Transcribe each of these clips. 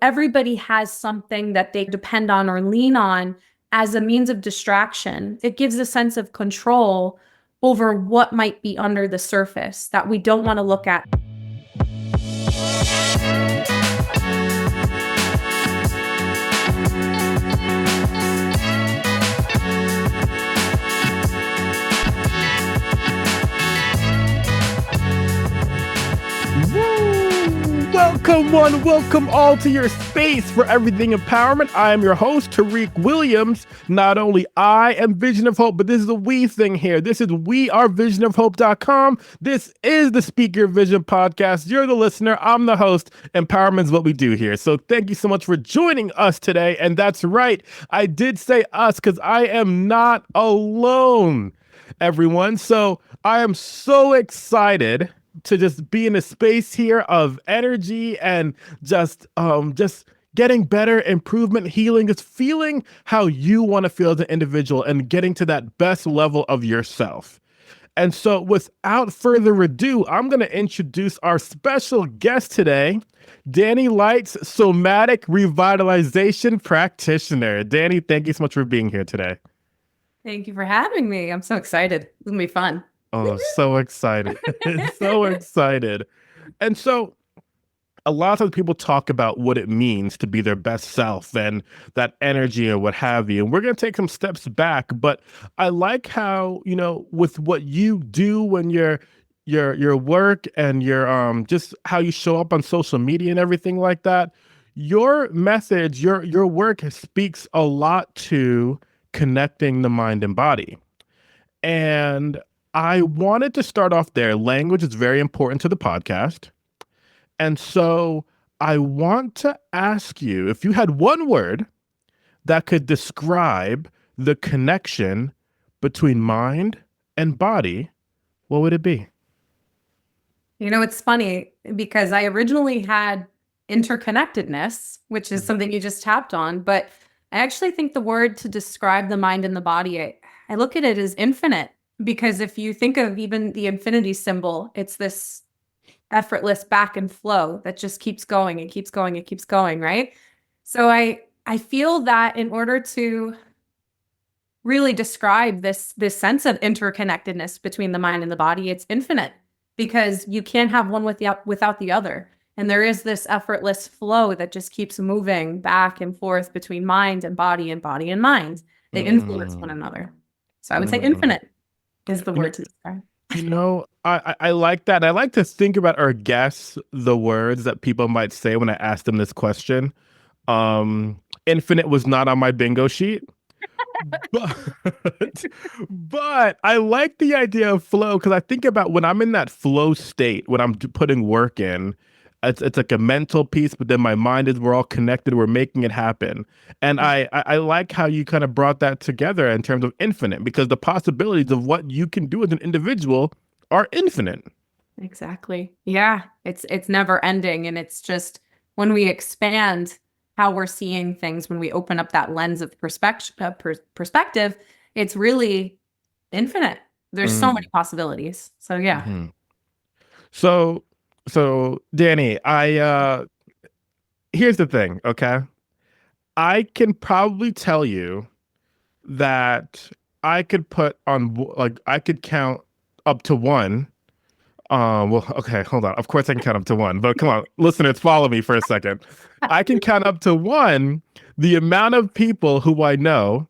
everybody has something that they depend on or lean on as a means of distraction. It gives a sense of control over what might be under the surface that we don't want to look at. Welcome all to your space for everything empowerment. I am your host, Tariq Williams. Not only I am Vision of Hope, but this is a we thing here. This is wearevisionofhope.com. This is the Speak Your Vision podcast. You're the listener. I'm the host. Empowerment is what we do here. So thank you so much for joining us today. And that's right. I did say us because I am not alone, everyone. So I am so excited to just be in a space here of energy and just getting better, improvement, healing, just feeling how you want to feel as an individual and getting to that best level of yourself. And so without further ado, I'm going to introduce our special guest today, Dani Weitman, Somatic Revitalization Practitioner. Dani, thank you so much for being here today. Thank you for having me. I'm so excited. It's going to be fun. Oh, so excited. So excited. And so a lot of people talk about what it means to be their best self and that energy or what have you. And we're going to take some steps back. But I like how, with what you do when your work and your just how you show up on social media and everything like that, your message, your work speaks a lot to connecting the mind and body. And I wanted to start off there. Language is very important to the podcast. And so I want to ask you, if you had one word that could describe the connection between mind and body, what would it be? It's funny because I originally had interconnectedness, which is something you just tapped on, but I actually think the word to describe the mind and the body, I look at it as infinite. Because if you think of even the infinity symbol, it's this effortless back and flow that just keeps going and keeps going and keeps going, right? So I feel that in order to really describe this sense of interconnectedness between the mind and the body, it's infinite because you can't have one without the other. And there is this effortless flow that just keeps moving back and forth between mind and body and body and mind. They influence one another. So I would say infinite is the word to describe. I like that. I like to think about or guess the words that people might say when I ask them this question. Infinite was not on my bingo sheet. but I like the idea of flow because I think about when I'm in that flow state, when I'm putting work in, it's like a mental piece, but then my mind is, we're all connected, we're making it happen. And I like how you kind of brought that together in terms of infinite, because the possibilities of what you can do as an individual are infinite. Exactly. Yeah. It's never ending. And it's just when we expand how we're seeing things, when we open up that lens of perspective, it's really infinite. There's so many possibilities. So yeah. Mm-hmm. So Dani, here's the thing, okay? I can probably tell you that I could I could count up to one. Okay, hold on. Of course I can count up to one, but come on, listeners, follow me for a second. I can count up to one the amount of people who I know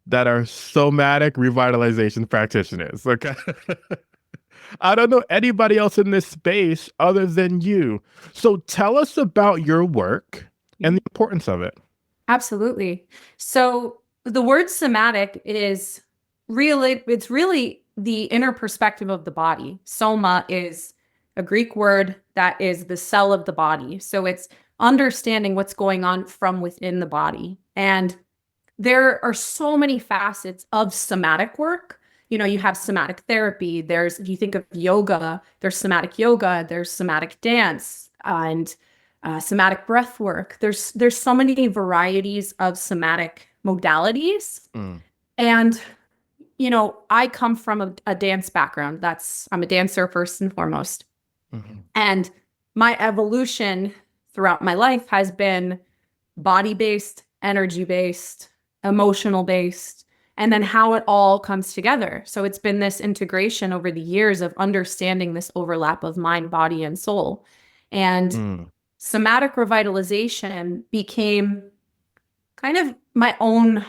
that are somatic revitalization practitioners, okay? I don't know anybody else in this space other than you. So tell us about your work and the importance of it. Absolutely. So the word somatic it's really the inner perspective of the body. Soma is a Greek word that is the cell of the body. So it's understanding what's going on from within the body. And there are so many facets of somatic work. You have somatic therapy. If you think of yoga, there's somatic yoga, there's somatic dance, and somatic breath work. There's so many varieties of somatic modalities. And, I come from a dance background. I'm a dancer first and foremost. And my evolution throughout my life has been body-based, energy-based, emotional-based, and then how it all comes together. So it's been this integration over the years of understanding this overlap of mind, body, and soul. And somatic revitalization became kind of my own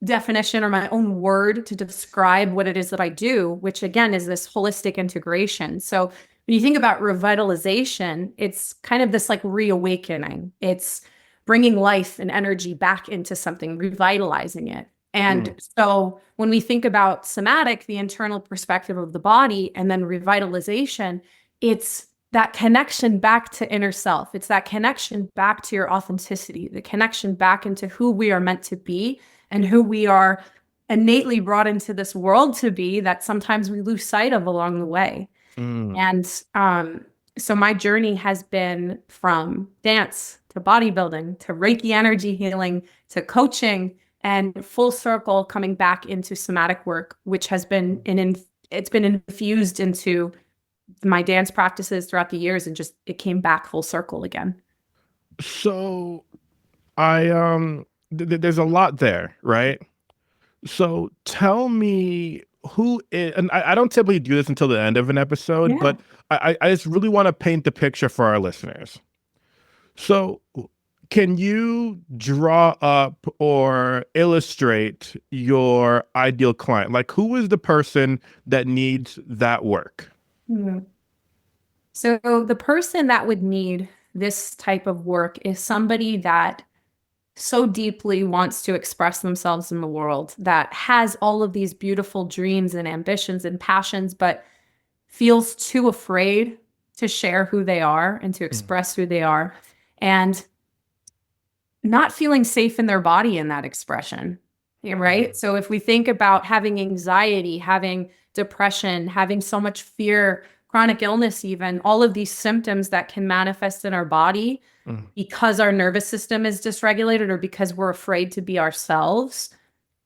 definition or my own word to describe what it is that I do, which again is this holistic integration. So when you think about revitalization, it's kind of this like reawakening. It's bringing life and energy back into something, revitalizing it. And so when we think about somatic, the internal perspective of the body, and then revitalization, it's that connection back to inner self. It's that connection back to your authenticity, the connection back into who we are meant to be and who we are innately brought into this world to be, that sometimes we lose sight of along the way. And so my journey has been from dance to bodybuilding to Reiki energy healing to coaching, and full circle coming back into somatic work, which has been it's been infused into my dance practices throughout the years, and just it came back full circle again. So I there's a lot there, right? So tell me who is, and I don't typically do this until the end of an episode, but I just really want to paint the picture for our listeners. So can you draw up or illustrate your ideal client? Like, who is the person that needs that work? So the person that would need this type of work is somebody that so deeply wants to express themselves in the world, that has all of these beautiful dreams and ambitions and passions, but feels too afraid to share who they are and to express who they are, and not feeling safe in their body in that expression. Right? So if we think about having anxiety, having depression, having so much fear, chronic illness, even all of these symptoms that can manifest in our body because our nervous system is dysregulated or because we're afraid to be ourselves,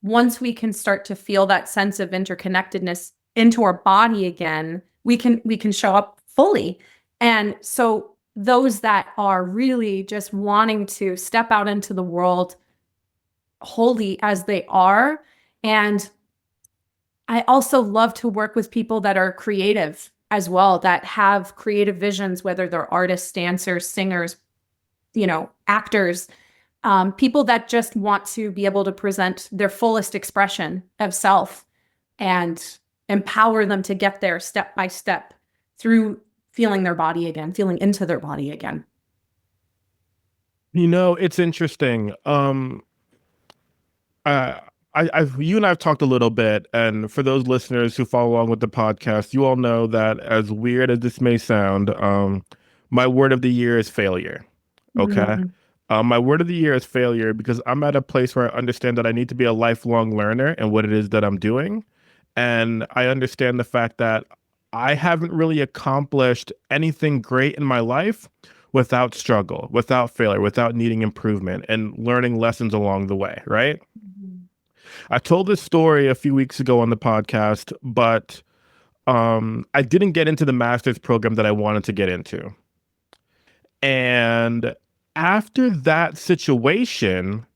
once we can start to feel that sense of interconnectedness into our body again, we can show up fully. And so those that are really just wanting to step out into the world wholly as they are. And I also love to work with people that are creative as well, that have creative visions, whether they're artists, dancers, singers, actors, people that just want to be able to present their fullest expression of self and empower them to get there step by step through feeling their body again, feeling into their body again. It's interesting. You and I've talked a little bit, and for those listeners who follow along with the podcast, you all know that, as weird as this may sound, my word of the year is failure. Okay. My word of the year is failure because I'm at a place where I understand that I need to be a lifelong learner in what it is that I'm doing. And I understand the fact that I haven't really accomplished anything great in my life without struggle, without failure, without needing improvement and learning lessons along the way, right? I told this story a few weeks ago on the podcast, but I didn't get into the master's program that I wanted to get into. And after that situation,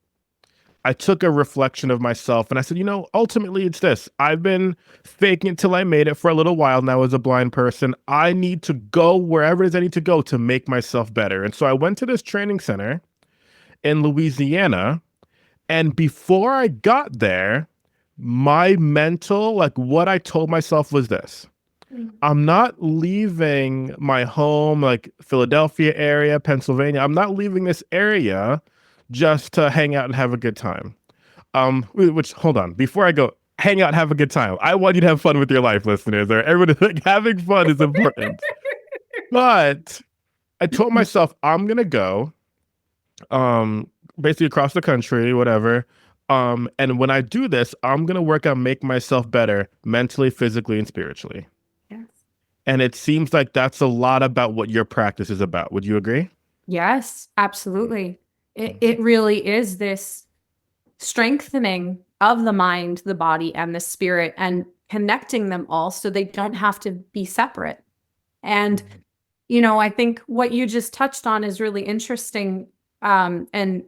I took a reflection of myself and I said, ultimately it's this. I've been faking it till I made it for a little while now as a blind person. I need to go wherever it is I need to go to make myself better. And so I went to this training center in Louisiana. And before I got there, my mental, like what I told myself was this. I'm not leaving my home, like Philadelphia area, Pennsylvania. I'm not leaving this area just to hang out and have a good time. Which, hold on, before I go, hang out, have a good time. I want you to have fun with your life, listeners. Or everybody, like, having fun is important. But I told myself I'm gonna go, basically across the country, whatever. And when I do this, I'm gonna work on make myself better mentally, physically, and spiritually. Yes. And it seems like that's a lot about what your practice is about. Would you agree? Yes, absolutely. It really is this strengthening of the mind, the body, and the spirit, and connecting them all so they don't have to be separate. And, I think what you just touched on is really interesting and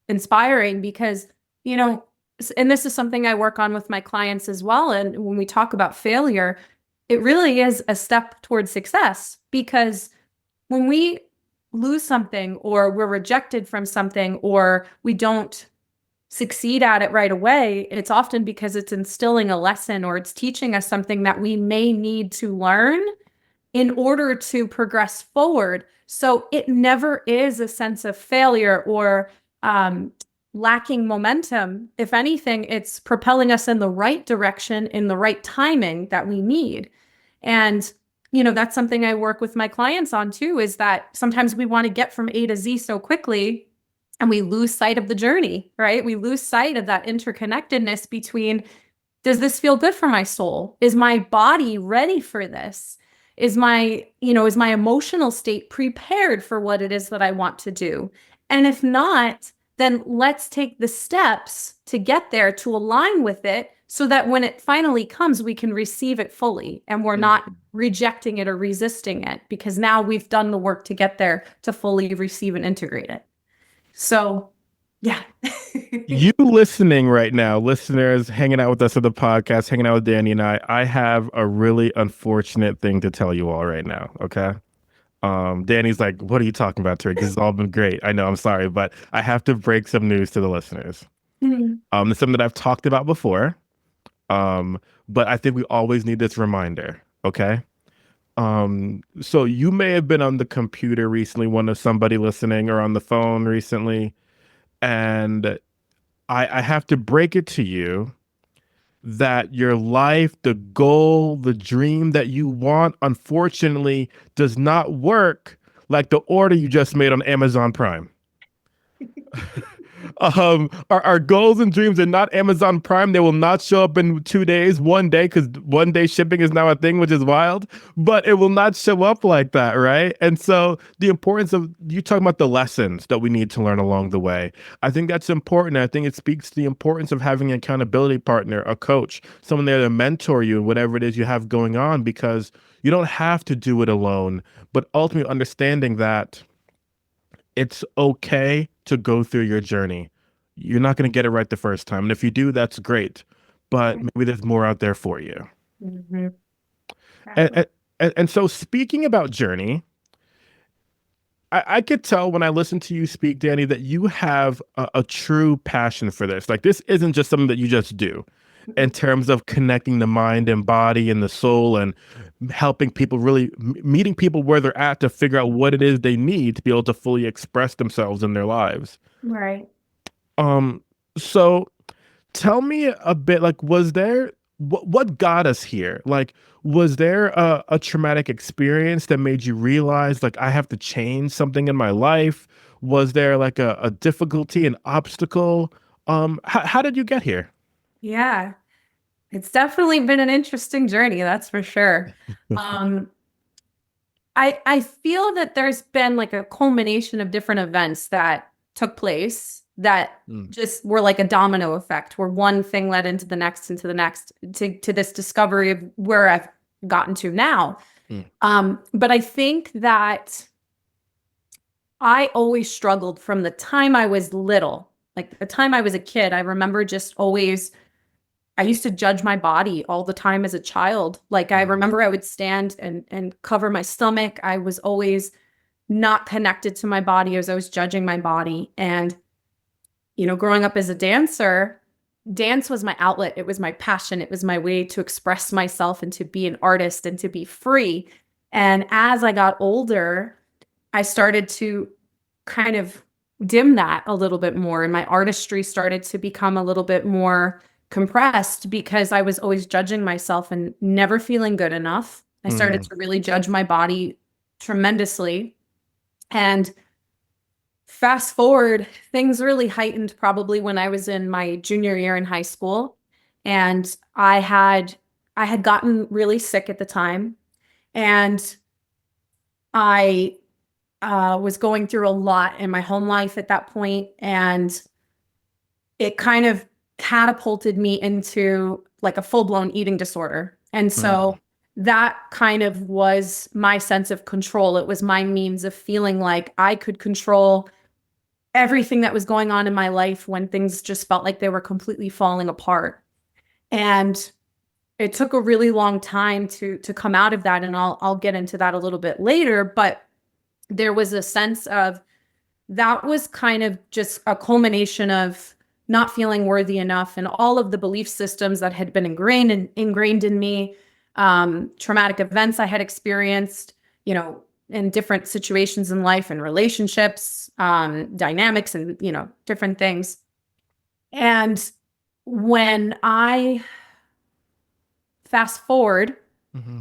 inspiring because, and this is something I work on with my clients as well. And when we talk about failure, it really is a step towards success because when we lose something or we're rejected from something or we don't succeed at it right away, it's often because it's instilling a lesson or it's teaching us something that we may need to learn in order to progress forward. So it never is a sense of failure or lacking momentum. If anything, it's propelling us in the right direction, in the right timing that we need. And, that's something I work with my clients on too, is that sometimes we want to get from A to Z so quickly and we lose sight of the journey, right? We lose sight of that interconnectedness between, does this feel good for my soul? Is my body ready for this? Is my emotional state prepared for what it is that I want to do? And if not, then let's take the steps to get there to align with it so that when it finally comes, we can receive it fully and we're not rejecting it or resisting it because now we've done the work to get there to fully receive and integrate it. So, yeah. You listening right now, listeners hanging out with us on the podcast, hanging out with Dani and I have a really unfortunate thing to tell you all right now. Okay. Dani's like, what are you talking about, Tariq? This has all been great. I know, I'm sorry, but I have to break some news to the listeners. It's something that I've talked about before. But I think we always need this reminder. Okay. So you may have been on the computer recently, one of somebody listening, or on the phone recently, and I have to break it to you that your life, the goal, the dream that you want, unfortunately, does not work like the order you just made on Amazon Prime. Our goals and dreams are not Amazon Prime. They will not show up in 2 days, one day, because one day shipping is now a thing, which is wild, but it will not show up like that, right? And so the importance of you talking about the lessons that we need to learn along the way. I think that's important. I think it speaks to the importance of having an accountability partner, a coach, someone there to mentor you in whatever it is you have going on, because you don't have to do it alone, but ultimately understanding that it's okay to go through your journey. You're not going to get it right the first time. And if you do, that's great. But maybe there's more out there for you. Mm-hmm. And so speaking about journey, I could tell when I listen to you speak, Dani, that you have a true passion for this. Like, this isn't just something that you just do in terms of connecting the mind and body and the soul and helping people, really meeting people where they're at to figure out what it is they need to be able to fully express themselves in their lives. Right. So tell me a bit, like, was there, what got us here? Like, was there a traumatic experience that made you realize, like, I have to change something in my life? Was there like a difficulty, an obstacle? How did you get here? Yeah. It's definitely been an interesting journey, that's for sure. Um, I feel that there's been like a culmination of different events that took place that just were like a domino effect, where one thing led into the next, to this discovery of where I've gotten to now. But I think that I always struggled from the time I was little, like the time I was a kid. I remember just always I used to judge my body all the time as a child. Like I remember I would stand and cover my stomach. I was always not connected to my body. I was always judging my body. And, growing up as a dancer, dance was my outlet. It was my passion. It was my way to express myself and to be an artist and to be free. And as I got older, I started to kind of dim that a little bit more. And my artistry started to become a little bit more compressed because I was always judging myself and never feeling good enough. I started to really judge my body tremendously. And fast forward, things really heightened probably when I was in my junior year in high school. And I had gotten really sick at the time. And I was going through a lot in my home life at that point, and it kind of catapulted me into like a full-blown eating disorder. And so that kind of was my sense of control. It was my means of feeling like I could control everything that was going on in my life when things just felt like they were completely falling apart. And it took a really long time to come out of that, and I'll get into that a little bit later, but there was a sense of that was kind of just a culmination of not feeling worthy enough and all of the belief systems that had been ingrained in me, traumatic events I had experienced, you know, in different situations in life and relationships, dynamics and, you know, different things. And when I fast forward,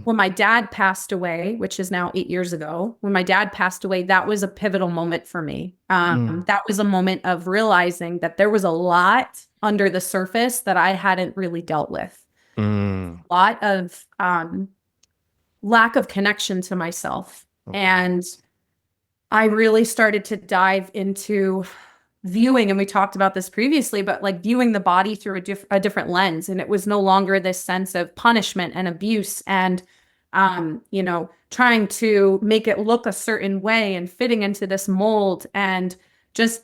when my dad passed away, which is now 8 years ago, when my dad passed away, that was a pivotal moment for me. That was a moment of realizing that there was a lot under the surface that I hadn't really dealt with. A lot of lack of connection to myself. Okay. And I really started to dive into viewing, and we talked about this previously, but like viewing the body through a different lens. And it was no longer this sense of punishment and abuse and, you know, trying to make it look a certain way and fitting into this mold and just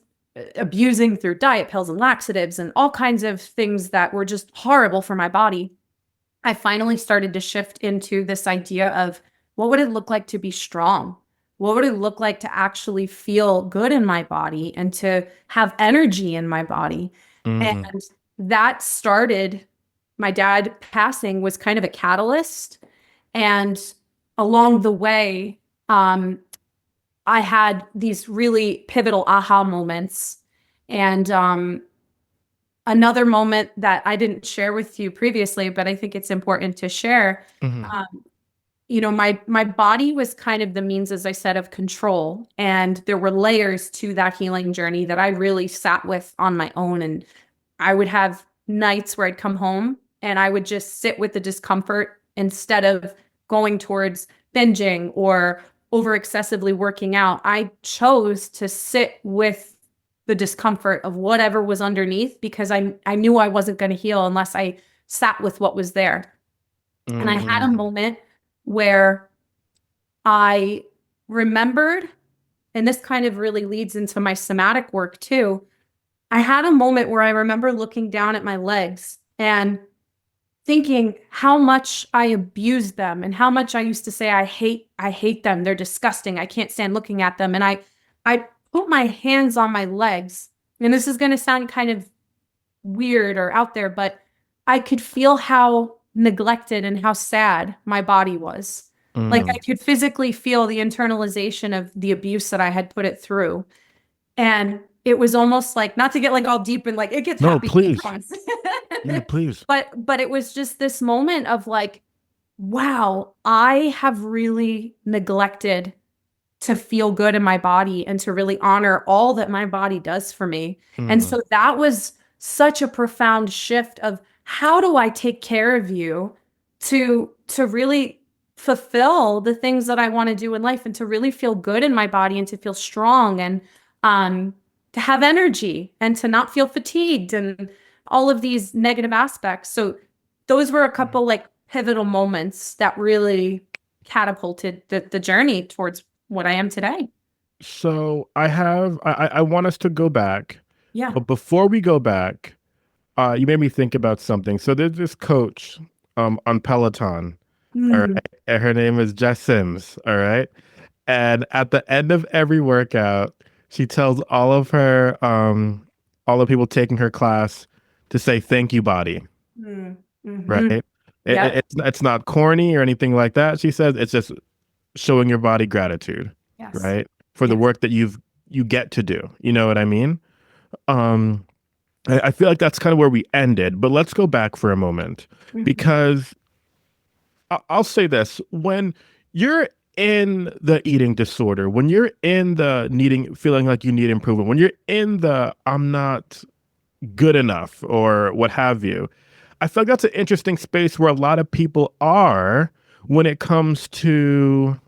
abusing through diet pills and laxatives and all kinds of things that were just horrible for my body. I finally started to shift into this idea of what would it look like to be strong? What would it look like to actually feel good in my body and to have energy in my body? And that started, my dad passing was kind of a catalyst. And along the way, I had these really pivotal aha moments. And another moment that I didn't share with you previously, but I think it's important to share, you know, my body was kind of the means, as I said, of control. And there were layers to that healing journey that I really sat with on my own. And I would have nights where I'd come home and I would just sit with the discomfort instead of going towards binging or over excessively working out. I chose to sit with the discomfort of whatever was underneath because I knew I wasn't going to heal unless I sat with what was there. And I had a moment where I remembered, and this kind of really leads into my somatic work too. I had a moment where I remember looking down at my legs and thinking how much I abused them and how much I used to say, I hate them. They're disgusting. I can't stand looking at them. And I put my hands on my legs, and this is going to sound kind of weird or out there, but I could feel how neglected and how sad my body was. Like I could physically feel the internalization of the abuse that I had put it through. And it was almost like, not to get like all deep and like, it gets No, happy. please. Yeah, please. But it was just this moment of like, wow, I have really neglected to feel good in my body and to really honor all that my body does for me. And so that was such a profound shift of how do I take care of you to really fulfill the things that I want to do in life and to really feel good in my body and to feel strong and to have energy and to not feel fatigued and all of these negative aspects. So those were a couple like pivotal moments that really catapulted the journey towards what I am today. So I want us to go back. Yeah. But before we go back, you made me think about something. So there's this coach on Peloton. All right. And her name is Jess Sims. All right. And at the end of every workout, she tells all of her all the people taking her class to say thank you, body. Right. It's not corny or anything like that. She says it's just showing your body gratitude. Yes. Right. For the work that you get to do. You know what I mean? I feel like that's kind of where we ended, but let's go back for a moment because I'll say this. When you're in the eating disorder, when you're in the feeling like you need improvement, when you're in the I'm not good enough or what have you, I feel like that's an interesting space where a lot of people are when it comes to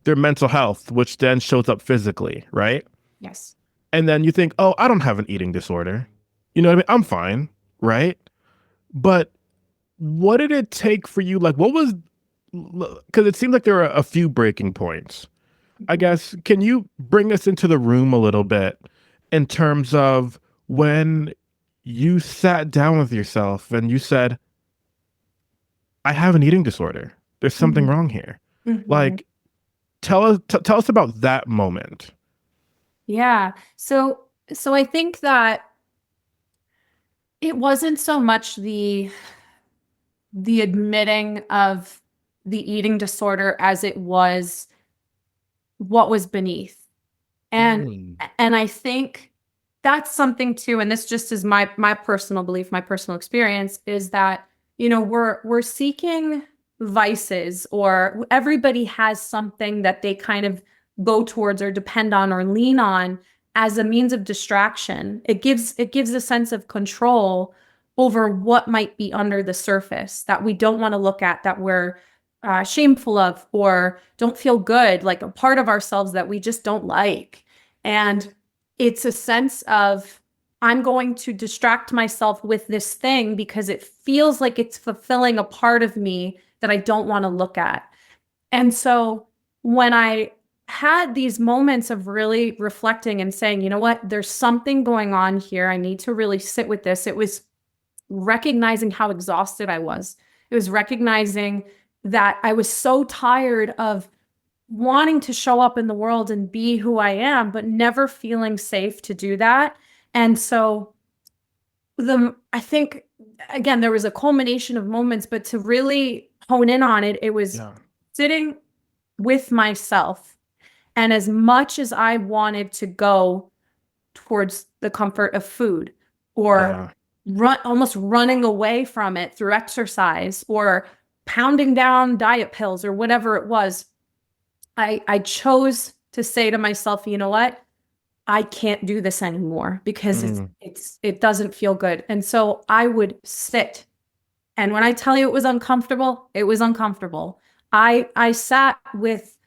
their mental health, which then shows up physically, right? Yes. And then you think, oh, I don't have an eating disorder. You know what I mean? I'm fine, right? But what did it take for you? Like, what was because it seems like there are a few breaking points. I guess, can you bring us into the room a little bit in terms of when you sat down with yourself and you said, I have an eating disorder. There's something Mhm. wrong here. Mhm. Like, tell us about that moment. Yeah. So I think that it wasn't so much the admitting of the eating disorder as it was what was beneath. And Mm. and I think that's something too, and this just is my personal belief, my personal experience, is that, we're seeking vices, or everybody has something that they kind of go towards or depend on or lean on as a means of distraction. It gives a sense of control over what might be under the surface that we don't want to look at, that we're shameful of, or don't feel good, like a part of ourselves that we just don't like. And it's a sense of, I'm going to distract myself with this thing because it feels like it's fulfilling a part of me that I don't want to look at. And so when I had these moments of really reflecting and saying, you know what, there's something going on here, I need to really sit with this, it was recognizing how exhausted I was. It was recognizing that I was so tired of wanting to show up in the world and be who I am, but never feeling safe to do that. And so I think, again, there was a culmination of moments, but to really hone in on it, it was Yeah. sitting with myself. And as much as I wanted to go towards the comfort of food, or Yeah. almost running away from it through exercise, or pounding down diet pills, or whatever it was, I chose to say to myself, you know what? I can't do this anymore because Mm. it doesn't feel good. And so I would sit. And when I tell you it was uncomfortable, it was uncomfortable. I sat with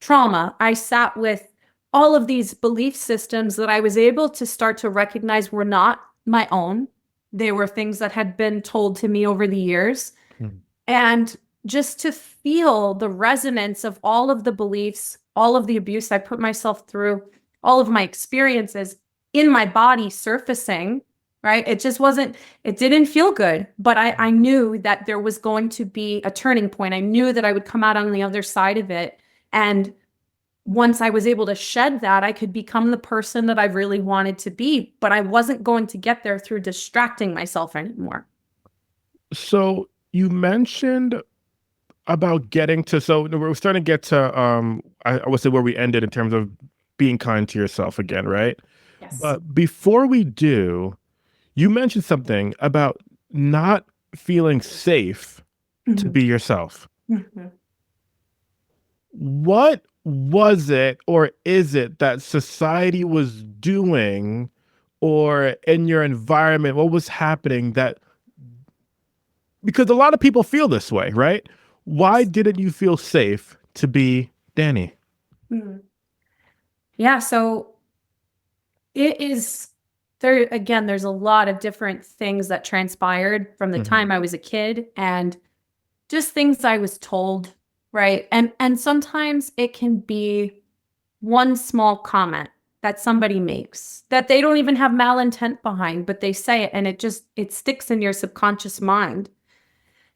trauma. I sat with all of these belief systems that I was able to start to recognize were not my own. They were things that had been told to me over the years. Mm. And just to feel the resonance of all of the beliefs, all of the abuse I put myself through, all of my experiences in my body surfacing, right? It just wasn't, it didn't feel good, but I knew that there was going to be a turning point. I knew that I would come out on the other side of it. And once I was able to shed that, I could become the person that I really wanted to be, but I wasn't going to get there through distracting myself anymore. So you mentioned about getting to, so we're starting to get to I would say where we ended in terms of being kind to yourself again, right? Yes. But before we do, you mentioned something about not feeling safe to Mhm. be yourself. Mhm. What was it or is it that society was doing or in your environment? What was happening that, because a lot of people feel this way, right? Why Yes. didn't you feel safe to be Danny? Mhm. Yeah, so it is there again, there's a lot of different things that transpired from the Hmm. time I was a kid, and just things I was told, right? And sometimes it can be one small comment that somebody makes that they don't even have malintent behind, but they say it and it sticks in your subconscious mind.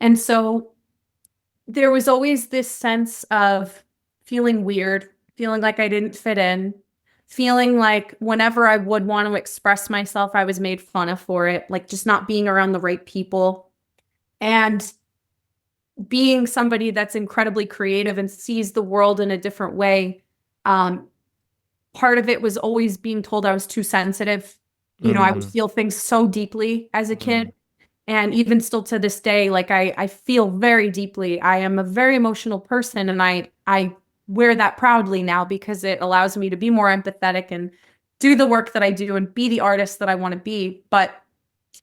And so there was always this sense of feeling weird, feeling like I didn't fit in, feeling like whenever I would want to express myself, I was made fun of for it, like just not being around the right people. And being somebody that's incredibly creative and sees the world in a different way, um, part of it was always being told I was too sensitive. I would Mm, feel things so deeply as a mm, kid. And even still to this day, like I feel very deeply. I am a very emotional person, and I wear that proudly now because it allows me to be more empathetic and do the work that I do and be the artist that I want to be. But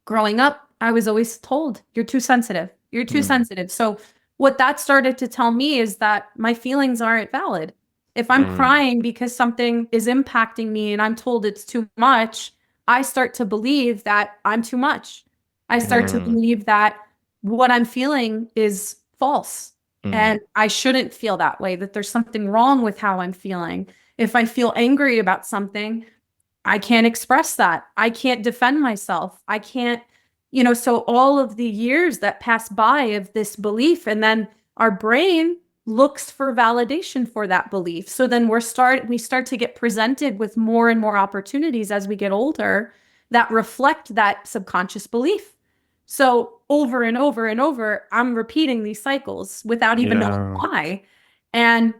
growing up, I was always told, you're too sensitive. You're too mm, sensitive. So what that started to tell me is that my feelings aren't valid. If I'm mm, crying because something is impacting me and I'm told it's too much, I start to believe that I'm too much. I start to mm, believe that what I'm feeling is false. Mm. And I shouldn't feel that way, that there's something wrong with how I'm feeling. If I feel angry about something, I can't express that. I can't defend myself. I can't, so all of the years that pass by of this belief, and then our brain looks for validation for that belief. So then we start to get presented with more and more opportunities as we get older that reflect that subconscious belief. So over and over and over, I'm repeating these cycles without even knowing Yeah. why. And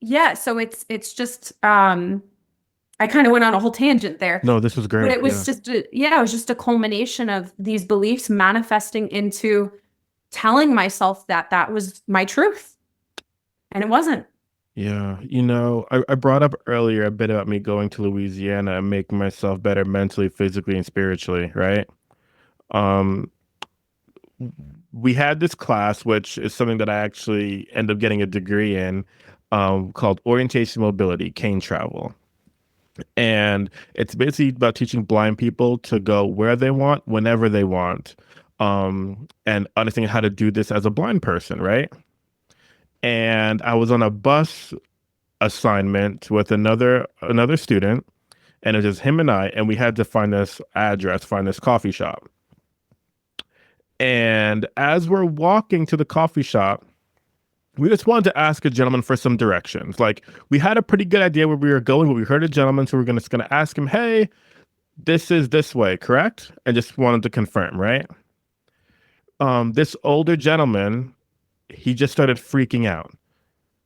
yeah, so it's just I kind of went on a whole tangent there, No, this was but great. it Yeah. was just it was just a culmination of these beliefs manifesting into telling myself that that was my truth, and it wasn't. Yeah. I brought up earlier a bit about me going to Louisiana and making myself better mentally, physically, and spiritually, right? Um, we had this class, which is something that I actually end up getting a degree in, called Orientation Mobility, Cane Travel. And it's basically about teaching blind people to go where they want, whenever they want, and understanding how to do this as a blind person, right? And I was on a bus assignment with another student, and it was just him and I, and we had to find this address, find this coffee shop. And as we're walking to the coffee shop, we just wanted to ask a gentleman for some directions. Like, we had a pretty good idea where we were going, but we heard a gentleman, so we are gonna ask him, "Hey, this is this way, correct?" And just wanted to confirm, right? This older gentleman, he just started freaking out.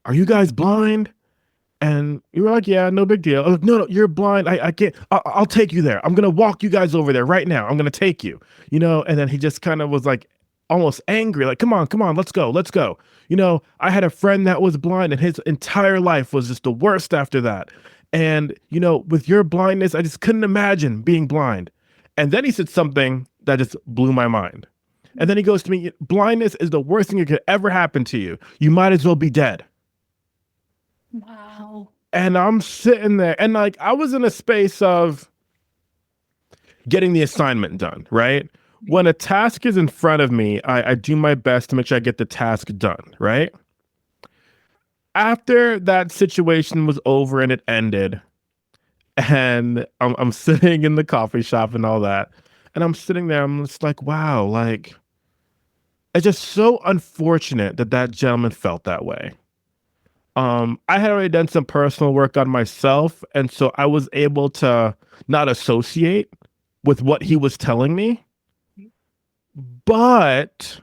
"Are you guys blind?" And you were like, "Yeah, no big deal." I was like, "No, no, you're blind. I can't. I'll take you there. I'm gonna walk you guys over there right now. I'm gonna take you." And then he just kind of was like, almost angry, like, come on, let's go, let's go." I had a friend that was blind, and his entire life was just the worst after that. And with your blindness, I just couldn't imagine being blind. And then he said something that just blew my mind. And then he goes to me, "Blindness is the worst thing that could ever happen to you. You might as well be dead." Wow. And I'm sitting there, and like, I was in a space of getting the assignment done, right? When a task is in front of me, I do my best to make sure I get the task done, right? After that situation was over and it ended, and I'm sitting in the coffee shop and all that, and I'm sitting there, I'm just like, wow, like, it's just so unfortunate that that gentleman felt that way. I had already done some personal work on myself, and so I was able to not associate with what he was telling me, but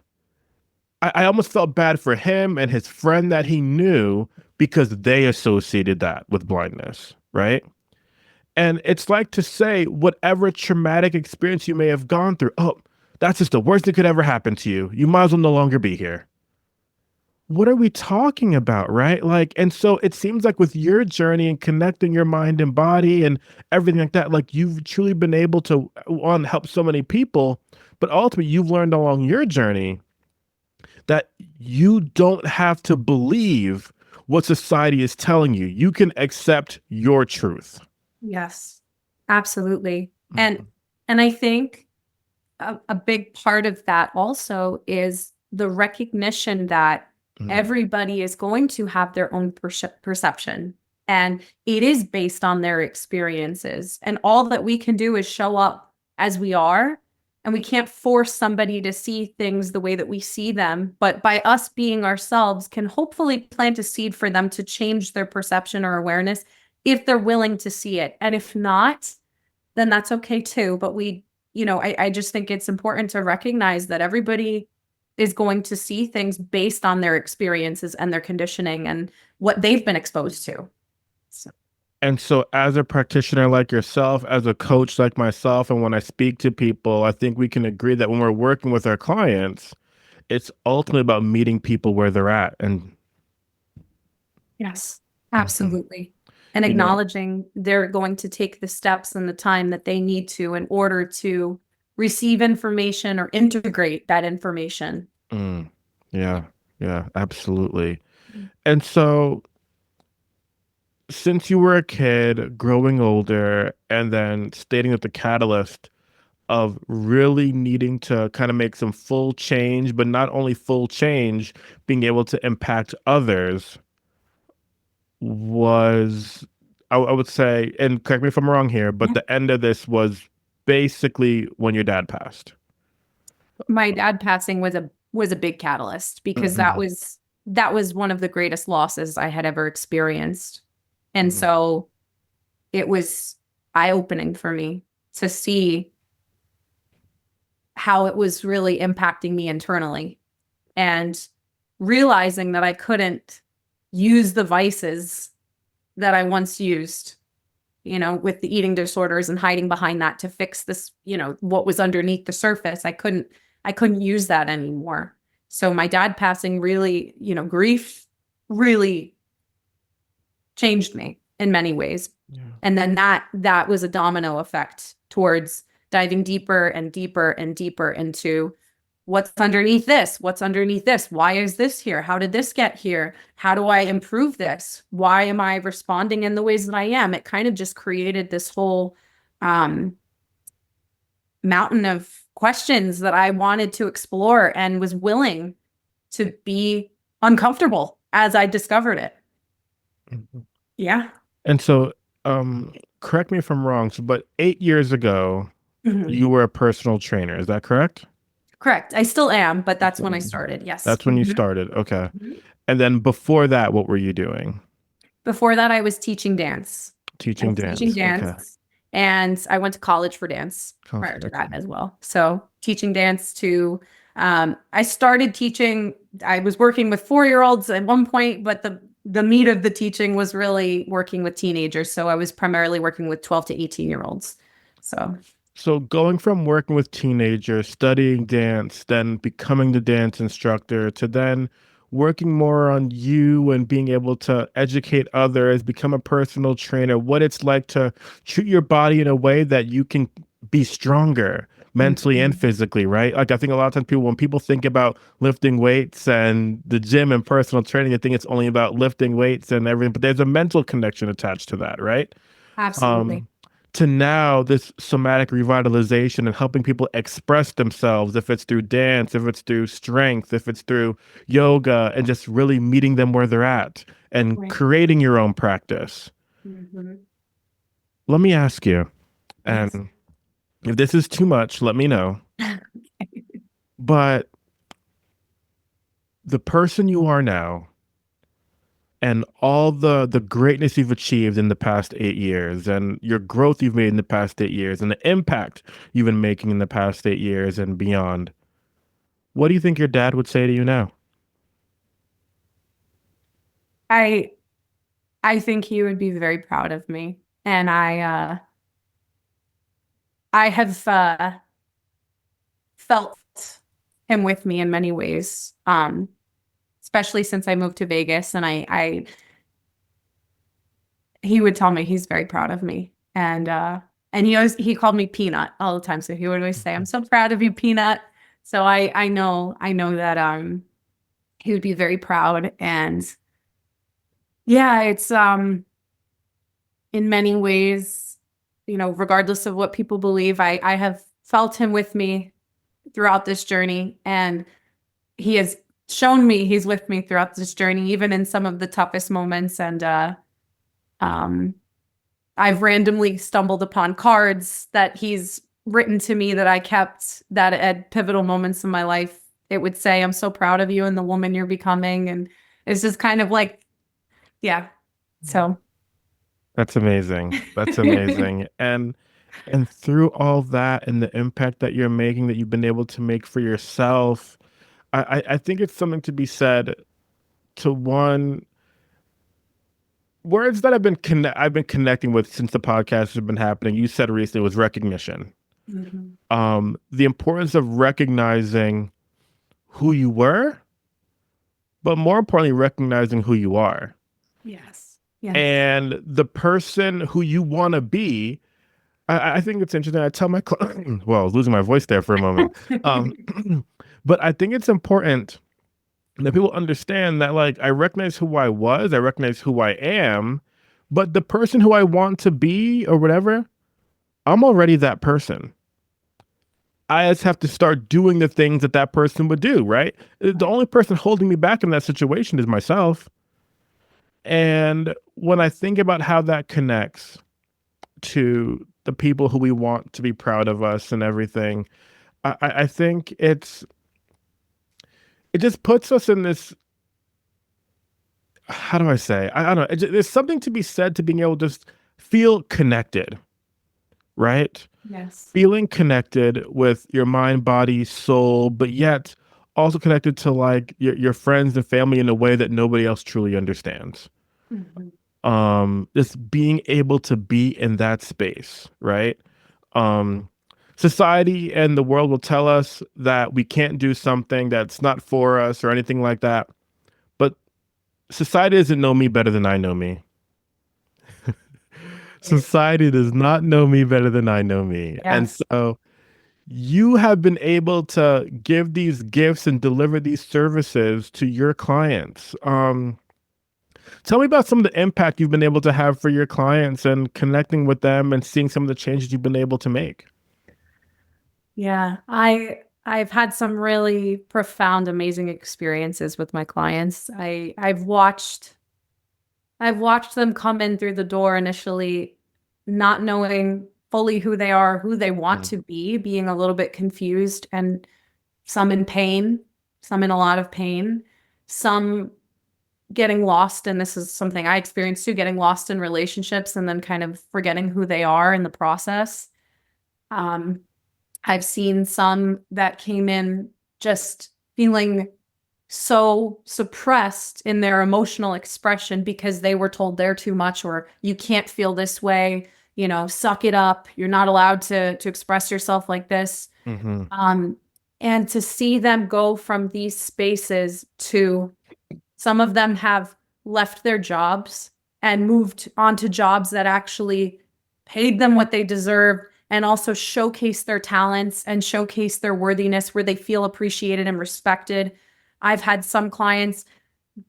I almost felt bad for him and his friend that he knew because they associated that with blindness, right? And it's like to say, whatever traumatic experience you may have gone through, oh, that's just the worst that could ever happen to you. You might as well no longer be here. What are we talking about, right? Like, and so it seems like with your journey and connecting your mind and body and everything like that, like, you've truly been able to, one, help so many people, but ultimately you've learned along your journey that you don't have to believe what society is telling you. You can accept your truth. Yes, absolutely. And Mhm. and I think a big part of that also is the recognition that Mhm. everybody is going to have their own perception, and it is based on their experiences. And all that we can do is show up as we are. And we can't force somebody to see things the way that we see them. But by us being ourselves, can hopefully plant a seed for them to change their perception or awareness if they're willing to see it. And if not, then that's okay too. But I just think it's important to recognize that everybody is going to see things based on their experiences and their conditioning and what they've been exposed to. So, And so, as a practitioner like yourself, as a coach like myself, and when I speak to people, I think we can agree that when we're working with our clients, it's ultimately about meeting people where they're at. And yes, Mhm. absolutely. And you know, acknowledging they're going to take the steps and the time that they need to in order to receive information or integrate that information. mm, yeah, yeah, absolutely. And so, since you were a kid, growing older, and then stating that the catalyst of really needing to kind of make some full change, but not only full change, being able to impact others was, I would say, and correct me if I'm wrong here, but the end of this was basically when your dad passed. My dad passing was a big catalyst because Hmm. that was one of the greatest losses I had ever experienced. And Hmm. so it was eye-opening for me to see how it was really impacting me internally and realizing that I couldn't use the vices that I once used, with the eating disorders and hiding behind that to fix this, what was underneath the surface. I couldn't use that anymore. So my dad passing really, grief really changed me in many ways. Yeah. And then that was a domino effect towards diving deeper and deeper and deeper into what's underneath this? What's underneath this? Why is this here? How did this get here? How do I improve this? Why am I responding in the ways that I am? It kind of just created this whole um, mountain of questions that I wanted to explore and was willing to be uncomfortable as I discovered it. Mhm. Yeah. And so, um, correct me if I'm wrong, so, but 8 years ago, Mhm. you were a personal trainer. Is that correct? Correct. I still am, but that's when I started. Yes. That's when you started. Okay. Mhm. And then before that, what were you doing? Before that, I was teaching dance. I Teaching was teaching dance. Okay. dance, and I went to college for dance prior to that Excellent. as well. So teaching dance to, I started teaching. I was working with 4-year-olds at one point, but the meat of the teaching was really working with teenagers. So I was primarily working with 12 to 18-year-olds. So So going from working with teenagers, studying dance, then becoming the dance instructor, to then working more on you and being able to educate others, become a personal trainer, what it's like to treat your body in a way that you can be stronger mentally and Mhm. physically, right? Like I think a lot of times when people think about lifting weights and the gym and personal training, I think it's only about lifting weights and everything, but there's a mental connection attached to that, right? Absolutely. um, to now this somatic revitalization and helping people express themselves, if it's through dance, if it's through strength, if it's through yoga, and just really meeting them where they're at and Right. creating your own practice. Mhm. Let me ask you, Yes. and if this is too much, let me know. But the person you are now and all the greatness you've achieved in the past 8 years and your growth you've made in the past 8 years and the impact you've been making in the past 8 years and beyond, what do you think your dad would say to you now? I I think he would be very proud of me. And I have felt him with me in many ways. Especially since I moved to Vegas and I he would tell me he's very proud of me. And he called me Peanut all the time. So he would always say, I'm so proud of you, Peanut. So I know that he would be very proud. And yeah, it's in many ways, regardless of what people believe, I have felt him with me throughout this journey. And he has shown me he's with me throughout this journey, even in some of the toughest moments. And um, I've randomly stumbled upon cards that he's written to me that I kept that at pivotal moments in my life. It would say, I'm so proud of you and the woman you're becoming. And it's just kind of like, yeah. So That's amazing. That's amazing. And through all that and the impact that you're making, that you've been able to make for yourself, I think it's something to be said to one words that I've been connecting with since the podcast has been happening. You said recently was recognition. Mhm. The importance of recognizing who you were, but more importantly, recognizing who you are Yes. Yes. and the person who you want to be. I think it's interesting. I tell my well, I was losing my voice there for a moment. Um, but I think it's important that people understand that, like, I recognize who I was, I recognize who I am, but the person who I want to be or whatever, I'm already that person. I just have to start doing the things that that person would do, right? The only person holding me back in that situation is myself. And when I think about how that connects to the people who we want to be proud of us and everything, I think it just puts us in this, how do I say? I don't know. There's something to be said to being able to just feel connected, right? Yes. Feeling connected with your mind, body, soul, but yet also connected to like your friends and family in a way that nobody else truly understands. Mhm. Just being able to be in that space, right? Um, Society and the world will tell us that we can't do something that's not for us or anything like that. But society doesn't know me better than I know me. Society does not know me better than I know me. And Yes. so you have been able to give these gifts and deliver these services to your clients. Tell me about some of the impact you've been able to have for your clients and connecting with them and seeing some of the changes you've been able to make. Yeah, I've had some really profound, amazing experiences with my clients. I've watched them come in through the door initially, not knowing fully who they are, who they want Mm, to be, being a little bit confused, and some in pain, some in a lot of pain, some getting lost. And this is something I experienced too, getting lost in relationships and then kind of forgetting who they are in the process. Um, I've seen some that came in just feeling so suppressed in their emotional expression because they were told they're too much, or you can't feel this way, suck it up. You're not allowed to express yourself like this. mhm, Um, and to see them go from these spaces to, some of them have left their jobs and moved on to jobs that actually paid them what they deserve and also showcase their talents and showcase their worthiness where they feel appreciated and respected. I've had some clients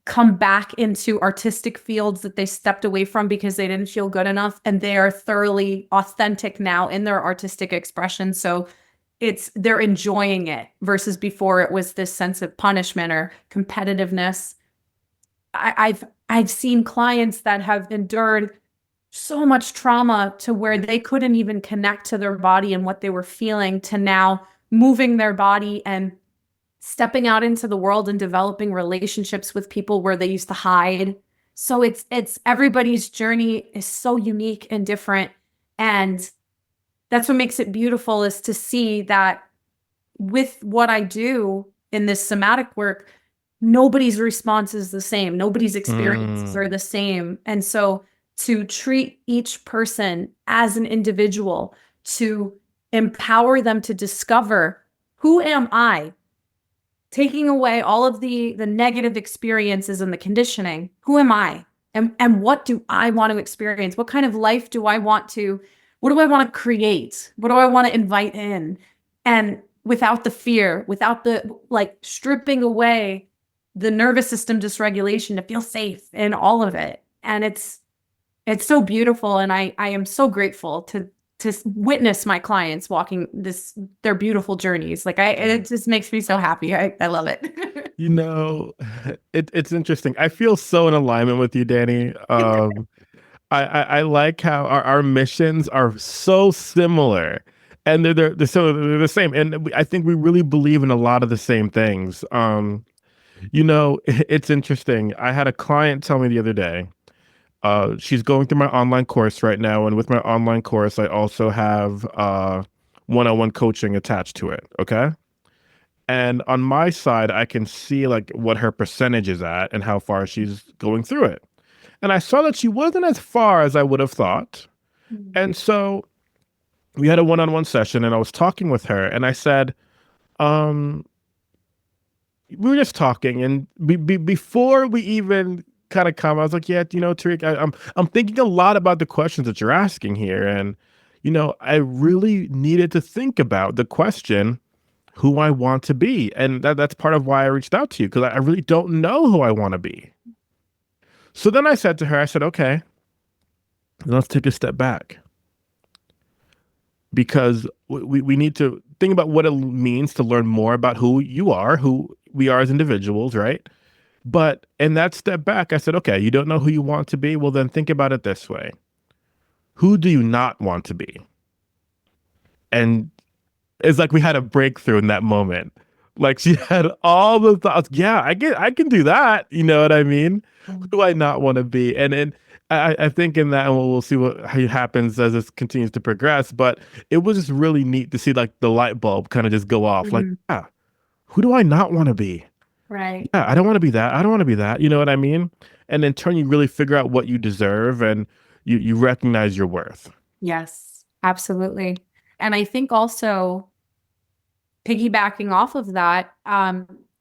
come back into artistic fields that they stepped away from because they didn't feel good enough, and they are thoroughly authentic now in their artistic expression. So they're enjoying it versus before it was this sense of punishment or competitiveness. I've seen clients that have endured so much trauma to where they couldn't even connect to their body and what they were feeling, to now moving their body and stepping out into the world and developing relationships with people where they used to hide. So it's everybody's journey is so unique and different. And that's what makes it beautiful, is to see that with what I do in this somatic work, nobody's response is the same. Nobody's experiences are mm, the same. And so to treat each person as an individual, to empower them to discover, who am I? Taking away all of the negative experiences and the conditioning. Who am I? And what do I want to experience? What kind of life do I want to, what do I want to create? What do I want to invite in? And without the fear, without the like stripping away the nervous system dysregulation to feel safe in all of it. And it's so beautiful. And I am so grateful to witness my clients walking their beautiful journeys. Like mm. it just makes me so happy. I love it. You know, it's interesting. I feel so in alignment with you, Danny. I like how our missions are so similar, and they're the same. And I think we really believe in a lot of the same things. It's interesting. I had a client tell me the other day. She's going through my online course right now, and with my online course, I also have one-on-one coaching attached to it. Okay. And on my side, I can see like what her percentage is at and how far she's going through it. And I saw that she wasn't as far as I would have thought. And so we had a one-on-one session and I was talking with her and I said, um, we were just talking and before we even kind of come, I was like, yeah, Tariq, I'm thinking a lot about the questions that you're asking here. And, I really needed to think about the question, who I want to be. And that's part of why I reached out to you, because I really don't know who I want to be. So then I said to her, I said, okay, let's take a step back. because we need to think about what it means to learn more about who you are, who we are as individuals, right? But in that step back, I said, okay, you don't know who you want to be. Well, then think about it this way. Who do you not want to be? And it's like we had a breakthrough in that moment. Like she had all the thoughts. Yeah, I can do that. You know what I mean? Who do I not want to be? And I think in that, and we'll see what how it happens as this continues to progress. But it was just really neat to see like the light bulb kind of just go off. Like, Mhm. yeah, who do I not want to be? Right. Yeah, I don't want to be that. I don't want to be that. You know what I mean? And in turn, you really figure out what you deserve, and you recognize your worth. Yes, absolutely. And I think also piggybacking off of that,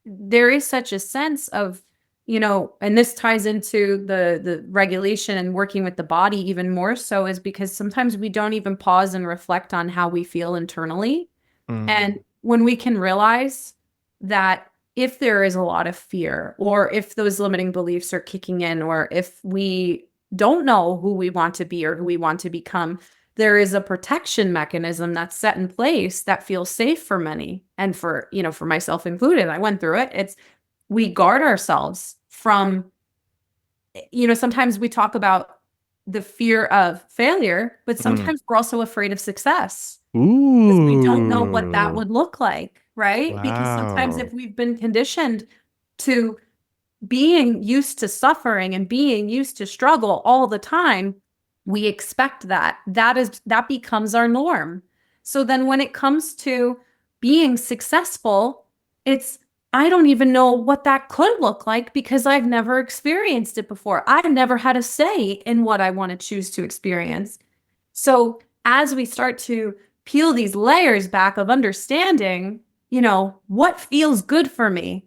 there is such a sense of, and this ties into the regulation and working with the body even more so, is because sometimes we don't even pause and reflect on how we feel internally. Mm, And when we can realize that if there is a lot of fear, or if those limiting beliefs are kicking in, or if we don't know who we want to be or who we want to become, there is a protection mechanism that's set in place that feels safe for many. And for myself included, I went through it. It's we guard ourselves from, sometimes we talk about the fear of failure, but mm. sometimes we're also afraid of success because we don't know what that Ooh, would look like, right? Because sometimes wow. if we've been conditioned to being used to suffering and being used to struggle all the time, we expect that becomes our norm. So then when it comes to being successful, it's I don't even know what that could look like because I've never experienced it before. I've never had a say in what I want to choose to experience. So as we start to peel these layers back of understanding, what feels good for me?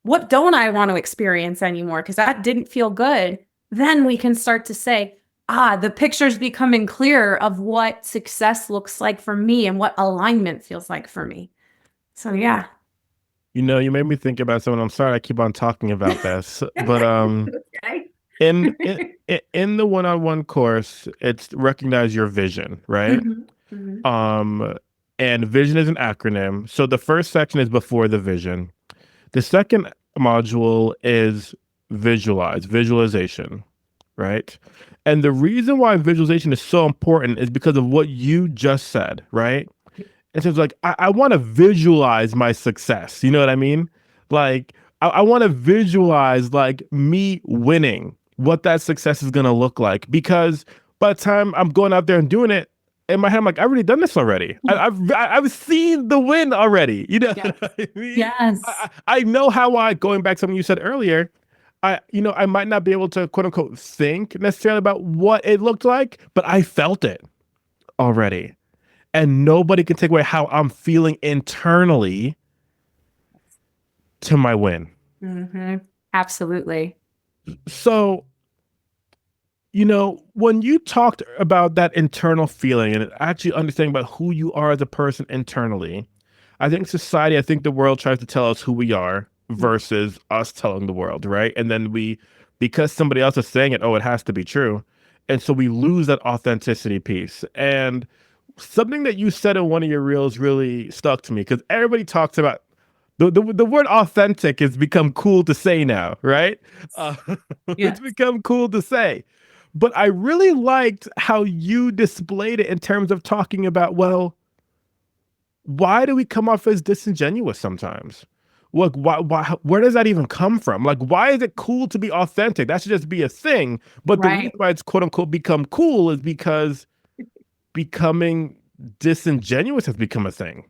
What don't I want to experience anymore? Because that didn't feel good. Then we can start to say, the picture's becoming clearer of what success looks like for me and what alignment feels like for me. So yeah. You made me think about someone. I'm sorry I keep on talking about this, but Okay. in in in the one-on-one course, it's recognize your vision, right? Mhm, mhm. Um, and vision is an acronym. So the first section is before the vision. The second module is visualization, right? And the reason why visualization is so important is because of what you just said, right? And so it's like, I want to visualize my success. You know what I mean? Like, I want to visualize like me winning, what that success is going to look like. Because by the time I'm going out there and doing it, in my head, I'm like, I've already done this already. I've seen the win already. You know Yeah. what I mean? Yes. I know how going back to something you said earlier, I might not be able to quote unquote think necessarily about what it looked like, but I felt it already, and nobody can take away how I'm feeling internally to my win. Hmm. Absolutely. So, when you talked about that internal feeling and actually understanding about who you are as a person internally, I think the world tries to tell us who we are versus us telling the world, right? And then because somebody else is saying it, oh, it has to be true. And so we lose that authenticity piece. And something that you said in one of your reels really stuck to me because everybody talks about the word authentic has become cool to say now, right? Uh, it's Yes. become cool to say. But I really liked how you displayed it in terms of talking about, well, why do we come off as disingenuous sometimes? Look, where does that even come from? Like, why is it cool to be authentic? That should just be a thing. But the reason Right. why it's quote unquote become cool is because becoming disingenuous has become a thing.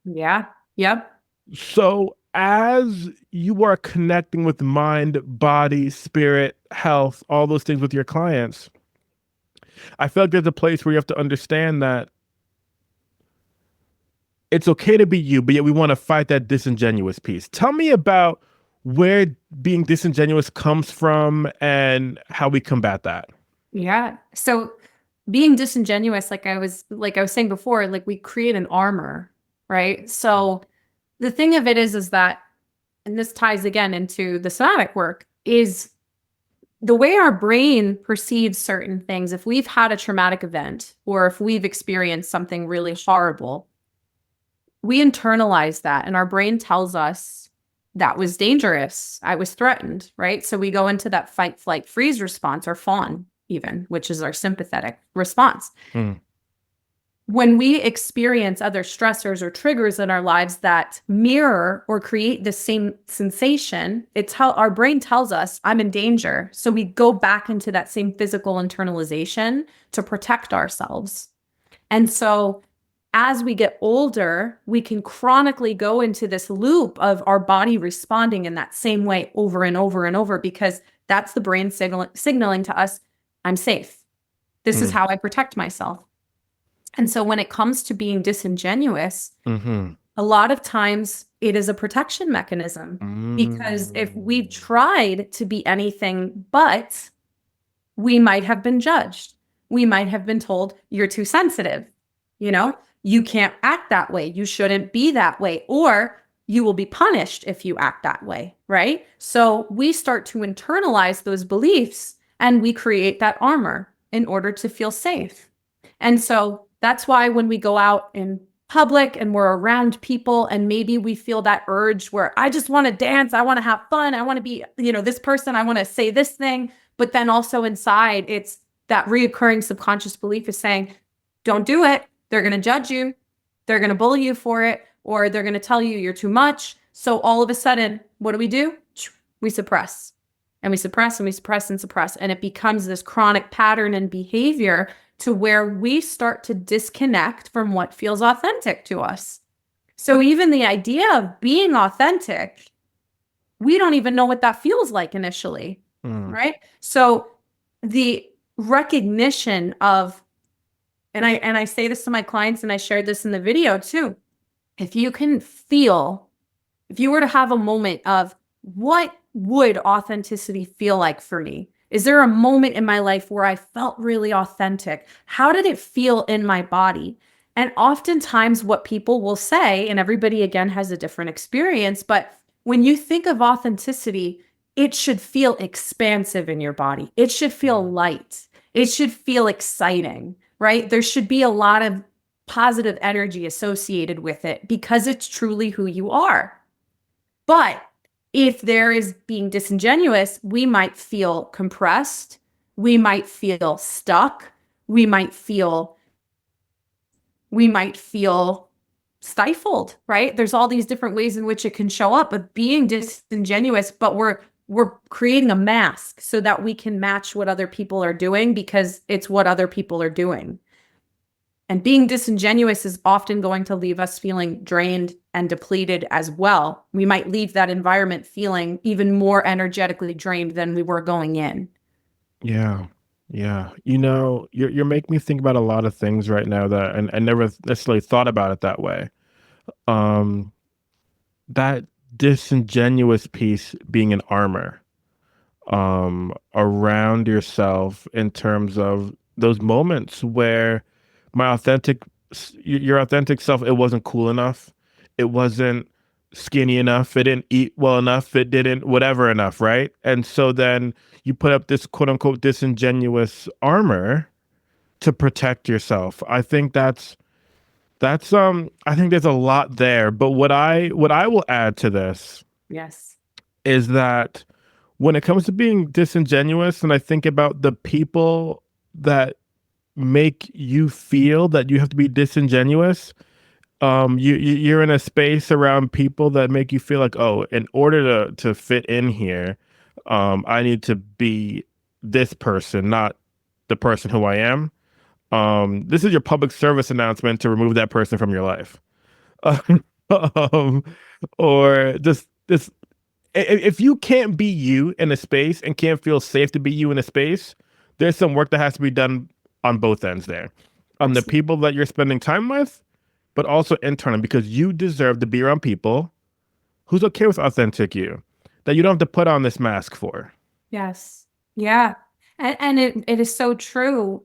Yeah. Yep. So, as you are connecting with mind, body, spirit, health, all those things with your clients, I feel like there's a place where you have to understand that it's okay to be you, but yet we want to fight that disingenuous piece. Tell me about where being disingenuous comes from and how we combat that. Yeah. So being disingenuous, like I was saying before, like we create an armor, right? So the thing of it is that, and this ties again into the somatic work, is the way our brain perceives certain things, if we've had a traumatic event or if we've experienced something really horrible, we internalize that and our brain tells us that was dangerous. I was threatened, right? So we go into that fight, flight, freeze response or fawn even, which is our sympathetic response. Mm. When we experience other stressors or triggers in our lives that mirror or create the same sensation, it's how our brain tells us, I'm in danger. So we go back into that same physical internalization to protect ourselves. And so as we get older, we can chronically go into this loop of our body responding in that same way over and over and over, because that's the brain signaling to us, I'm safe. This is how I protect myself. And so when it comes to being disingenuous, a lot of times it is a protection mechanism, because if we've tried to be anything but, we might have been judged. We might have been told, you're too sensitive. You know, you can't act that way. You shouldn't be that way. Or you will be punished if you act that way, right? So we start to internalize those beliefs and we create that armor in order to feel safe. And so that's why when we go out in public and we're around people and maybe we feel that urge where I just want to dance, I want to have fun, I want to be, this person, I want to say this thing, but then also inside it's that reoccurring subconscious belief is saying, don't do it. They're going to judge you. They're going to bully you for it, or they're going to tell you you're too much. So all of a sudden, what do? We suppress and we suppress and we suppress and suppress. And it becomes this chronic pattern and behavior to where we start to disconnect from what feels authentic to us. So even the idea of being authentic, we don't even know what that feels like initially, right? So the recognition of, and I say this to my clients and I shared this in the video too, if you were to have a moment of what would authenticity feel like for me? Is there a moment in my life where I felt really authentic? How did it feel in my body? And oftentimes what people will say, and everybody again has a different experience, but when you think of authenticity, it should feel expansive in your body. It should feel light. It should feel exciting, right? There should be a lot of positive energy associated with it because it's truly who you are. But if there is being disingenuous, we might feel compressed. We might feel stuck. We might feel stifled, right? There's all these different ways in which it can show up, but being disingenuous, but we're creating a mask so that we can match what other people are doing because it's what other people are doing. And being disingenuous is often going to leave us feeling drained and depleted as well. We might leave that environment feeling even more energetically drained than we were going in. Yeah. Yeah. You're making me think about a lot of things right now that and I never necessarily thought about it that way. That disingenuous piece being an armor around yourself in terms of those moments where your authentic self, it wasn't cool enough. It wasn't skinny enough. It didn't eat well enough. It didn't whatever enough. Right. And so then you put up this quote unquote disingenuous armor to protect yourself. I think I think there's a lot there. But what I will add to this Yes. is that when it comes to being disingenuous, and I think about the people that make you feel that you have to be disingenuous, you're in a space around people that make you feel like, oh, in order to fit in here, I need to be this person, not the person who I am. This is your public service announcement to remove that person from your life. Um, or just this, if you can't be you in a space and can't feel safe to be you in a space, there's some work that has to be done on both ends there. On the people that you're spending time with, but also internally, because you deserve to be around people who's okay with authentic you, that you don't have to put on this mask for. Yes. Yeah. And it is so true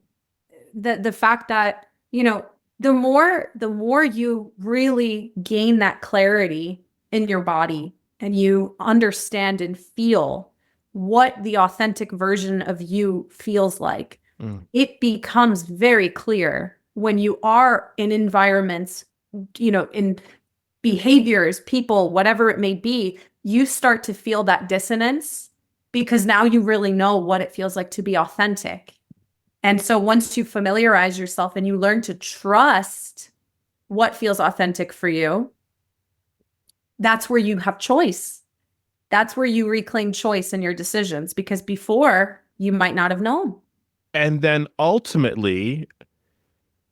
that the fact that, the more you really gain that clarity in your body and you understand and feel what the authentic version of you feels like. It becomes very clear when you are in environments, in behaviors, people, whatever it may be, you start to feel that dissonance because now you really know what it feels like to be authentic. And so once you familiarize yourself and you learn to trust what feels authentic for you, that's where you have choice. That's where you reclaim choice in your decisions, because before you might not have known. And then ultimately,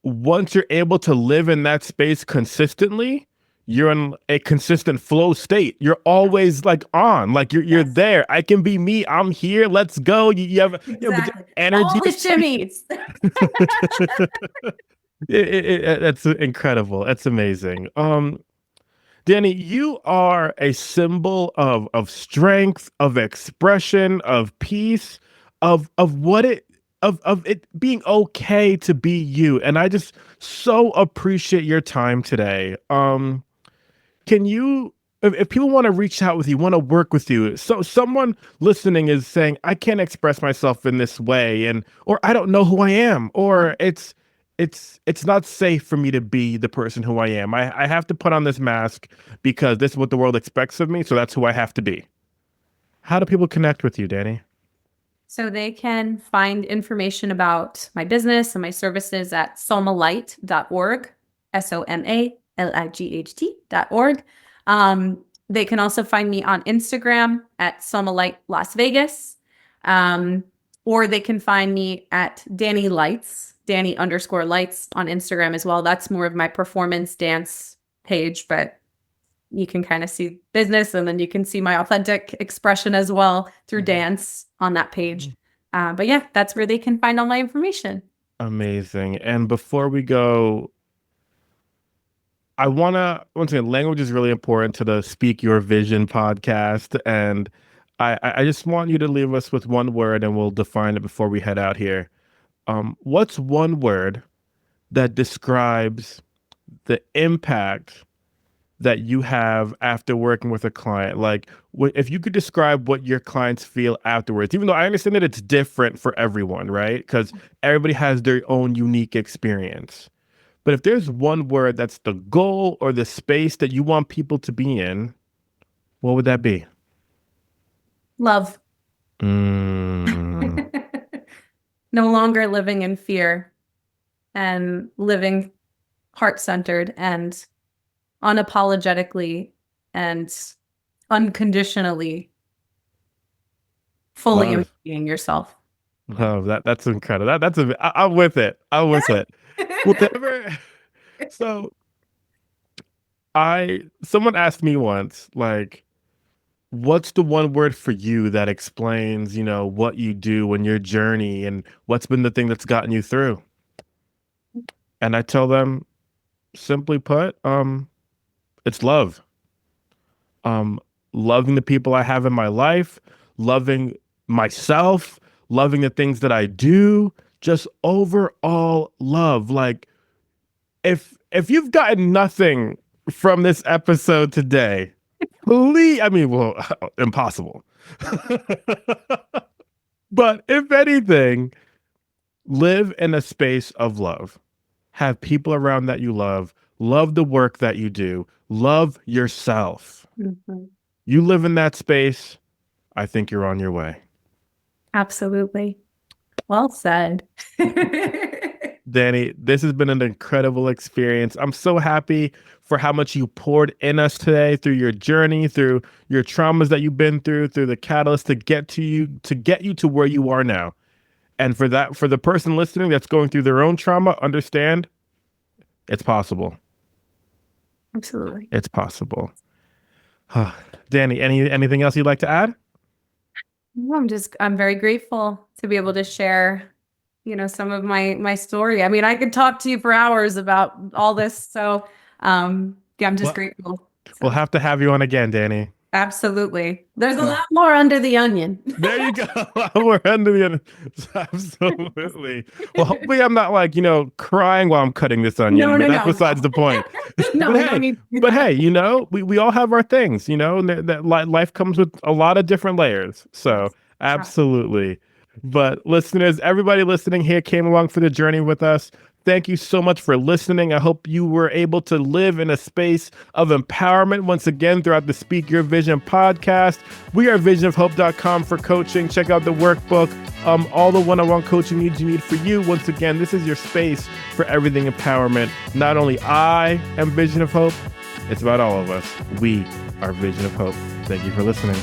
once you're able to live in that space consistently, you're in a consistent flow state. You're always like on, like you're there. I can be me. I'm here. Let's go. You have Exactly. energy. All the shimmies. That's incredible. That's amazing. Dani, you are a symbol of strength, of expression, of peace, of what it of it being okay to be you. And I just so appreciate your time today. Can you, if people want to reach out with you, want to work with you, so someone listening is saying, I can't express myself in this way, and or I don't know who I am, or it's not safe for me to be the person who I am. I have to put on this mask because this is what the world expects of me, so that's who I have to be. How do people connect with you, Dani? So they can find information about my business and my services at somalight.org, SOMALIGHT.org. They can also find me on Instagram at Somalight Las Vegas. Or they can find me at Dani Lights, Dani_Lights on Instagram as well. That's more of my performance dance page, but you can kind of see business, and then you can see my authentic expression as well through dance on that page. But yeah, that's where they can find all my information. Amazing. And before we go, I want to, once again, language is really important to the Speak Your Vision podcast. And I just want you to leave us with one word and we'll define it before we head out here. What's one word that describes the impact that you have after working with a client? Like, if you could describe what your clients feel afterwards, even though I understand that it's different for everyone, right? Because everybody has their own unique experience. But if there's one word that's the goal or the space that you want people to be in, what would that be? Love. Mm. No longer living in fear and living heart-centered and unapologetically and unconditionally fully Love. embodying yourself. Love that. That's incredible. I'm with it. I'm with it. Whatever. So someone asked me once, like, what's the one word for you that explains, what you do and your journey and what's been the thing that's gotten you through? And I tell them, simply put, it's love. Um, Loving the people I have in my life, loving myself, loving the things that I do, just overall love. Like, if you've gotten nothing from this episode today, please, I mean, well, impossible. But if anything, live in a space of love. Have people around that you love the work that you do, love yourself. Mm-hmm. You live in that space, I think you're on your way. Absolutely. Well said. Dani, this has been an incredible experience. I'm so happy for how much you poured in us today through your journey, through your traumas that you've been through the catalyst to get you to where you are now. And for the person listening that's going through their own trauma, understand it's possible. Absolutely. It's possible. Dani, anything else you'd like to add? I'm very grateful to be able to share, some of my story. I mean, I could talk to you for hours about all this. So, I'm just grateful. So. We'll have to have you on again, Dani. Absolutely. There's a lot more under the onion. There you go. We're under the onion. Absolutely. Well, hopefully I'm not crying while I'm cutting this onion. No, That's besides the point. No, but hey, we all have our things, and that life comes with a lot of different layers. So Absolutely. But listeners, everybody listening here came along for the journey with us. Thank you so much for listening. I hope you were able to live in a space of empowerment once again throughout the Speak Your Vision podcast. We are visionofhope.com for coaching. Check out the workbook, all the one-on-one coaching needs you need for you. Once again, this is your space for everything empowerment. Not only I am Vision of Hope, it's about all of us. We are Vision of Hope. Thank you for listening.